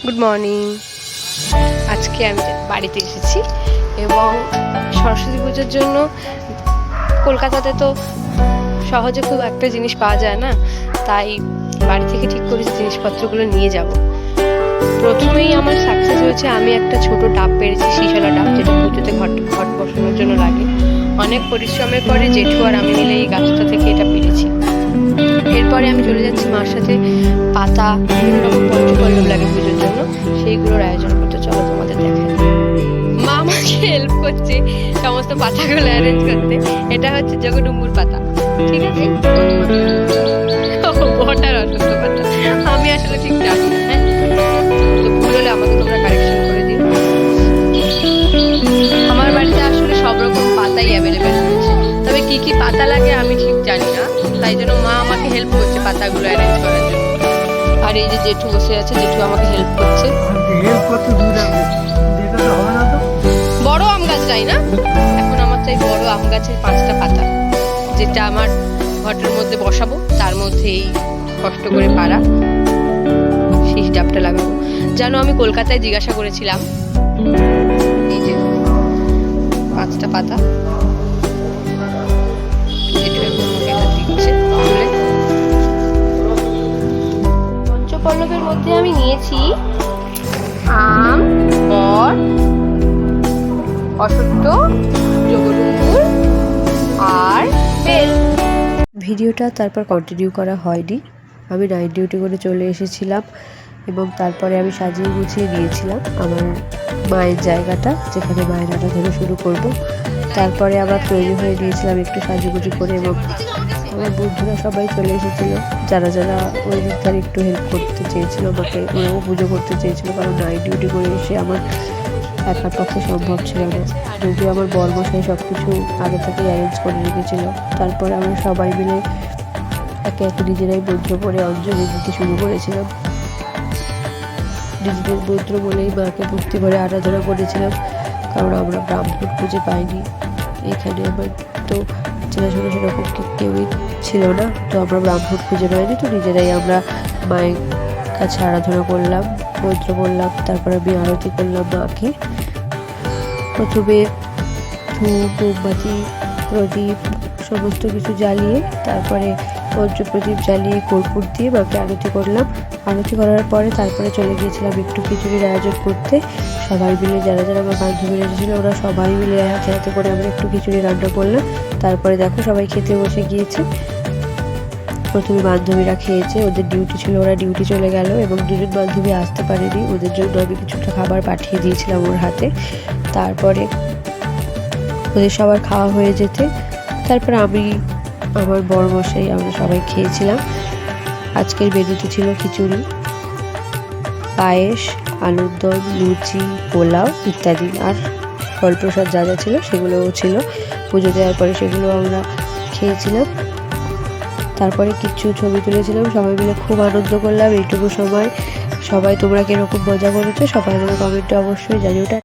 Good morning. আজকে আমি বাড়িতে এসেছি এবং সরস্বতী পুজোর জন্য কলকাতাতে তো সহজে খুব একটা জিনিস পাওয়া যায় না, তাই বাড়ি থেকে ঠিক করেছি জিনিসপত্রগুলো নিয়ে যাব। প্রথমেই আমার সাকসেস হয়েছে, আমি একটা ছোট ডাব পেরেছি, শিশালা ডাব, যেটা পুজোতে ঘট বসানোর জন্য লাগে। অনেক পরিশ্রমের পরে জেঠু আর আমি মিলে এই গাছটা থেকে এটা পেরেছি। এরপরে আমি চলে যাচ্ছি মার সাথে পাতা, বিভিন্ন রকম পঞ্চপল্লব লাগে পুজোর জন্য, সেইগুলোর আয়োজন করতে। চলো তোমাদের দেখাই। মা আমাকে হেল্প করছে সমস্ত পাতাগুলো অ্যারেঞ্জ করতে। এটা হচ্ছে জগডুম্বুর পাতা, ঠিক আছে? বটার অসত্য পাতা, আমি আসলে ঠিক জানি না। হ্যাঁ, তো ভুল হলে আমাকে তোমরা কারেকশন করে দিও। আমার বাড়িতে আসলে সব রকম পাতাই অ্যাভেলেবেল রয়েছে, তবে কি কি পাতা লাগে আমি ঠিক জানি না, তাই জন্য মা আমাকে হেল্প করছে পাতাগুলো অ্যারেঞ্জ করার জন্য। আর এই যে জেঠু বসে আছে, জেঠু আমাকে হেল্প করছে। বড় আম গাছ চাই না এখন, আমার চাই বড় আম গাছের 5টা পাতা, যেটা আমার ঘটের মধ্যে বসাবো, তার মধ্যে এই কষ্ট করে পাড়া শীষ ডাবটা লাগাবো। জানো, আমি কলকাতায় জিজ্ঞাসা করেছিলাম, এই যে 5টা পাতা পঞ্চপল্লবের মধ্যে আমি নিয়েছি আম, বট, অশ্বত্থ, জগডুম্বুর আর বেল। ভিডিওটা তারপর কন্টিনিউ করা হয়নি, আমি নাইট ডিউটি করে চলে এসেছিলাম এবং তারপরে আমি সাজিয়ে গুছিয়ে নিয়েছিলাম আমার মায়ের জায়গাটা, যেখানে মায়ের আরাধনা শুরু করব। তারপরে আবার তৈরি হয়ে নিয়েছিলাম একটু সাজুগুজু করে, এবং আমার বন্ধুরা সবাই চলে এসেছিলো, যারা যারা ওই দিকটার একটু হেল্প করতে চেয়েছিলো আমাকে, ওরাও পুজো করতে চেয়েছিলো, কারণ নাইট ডিউটি করে এসে আমার একার পক্ষে সম্ভব ছিল না। যদিও আমার বরমশাই সব কিছু আগে থেকেই অ্যারেঞ্জ করে রেখেছিল। তারপরে আমরা সবাই মিলে একে একে নিজেরাই মন্ত্র পড়ে অঞ্জলি দিতে শুরু করেছিলাম। নিজেদের মন্ত্র বলেই মাকে ভক্তি করে আরাধনা করেছিলাম, কারণ আমরা ব্রাহ্মণ খুঁজে পাইনি এখানে। আমার তো চেনাশোনা সেরকম কেউই ছিল না, তো আমরা ব্রাহ্মণ খুঁজে পাইনি, তো নিজেরাই আমরা মায়ের কাছে আরাধনা করলাম, মন্ত্র বললাম। তারপরে আমি আরতি করলাম মাকে। প্রথমে ধূপ, মোমবাতি, প্রদীপ সমস্ত কিছু জ্বালিয়ে, তারপরে পঞ্চপ্রদীপ জ্বালিয়ে কর্পূর দিয়ে মাকে আরতি করলাম। আরতি করার পরে তারপরে চলে গিয়েছিলাম একটু খিচুড়ির আয়োজন করতে। সবাই মিলে, যারা যারা আমার বান্ধবীরা এসেছিলো, ওরা সবাই মিলে হাতে হাতে করে আমরা একটু খিচুড়ি রান্না করলাম। তারপরে দেখো সবাই খেতে বসে গিয়েছে। প্রথমে বান্ধবীরা খেয়েছে, ওদের ডিউটি ছিল, ওরা ডিউটি চলে গেল, এবং দুজন বান্ধবী আসতে পারেনি, ওদের জন্য আমি কিছুটা খাবার পাঠিয়ে দিয়েছিলাম ওর হাতে। তারপরে ওদের সবার খাওয়া হয়ে যেতে তারপরে আমি, আমার বরমশাই, আমরা সবাই খেয়েছিলাম। আজকের মেনুতে ছিল খিচুড়ি, পায়েস, আলুর দম, লুচি, পোলাও ইত্যাদি, আর ফল প্রসাদ যা যা ছিল সেগুলোও ছিল। পুজো দেওয়ার পরে সেগুলো আমরা খেয়েছিলাম। তারপরে কিছু ছবি তুলেছিলাম, সবাই মিলে খুব আনন্দ করলাম এইটুকু সময়। সবাই তোমরা কিরকম মজা করেছো সবাই আমাকে কমেন্টে অবশ্যই জানিও।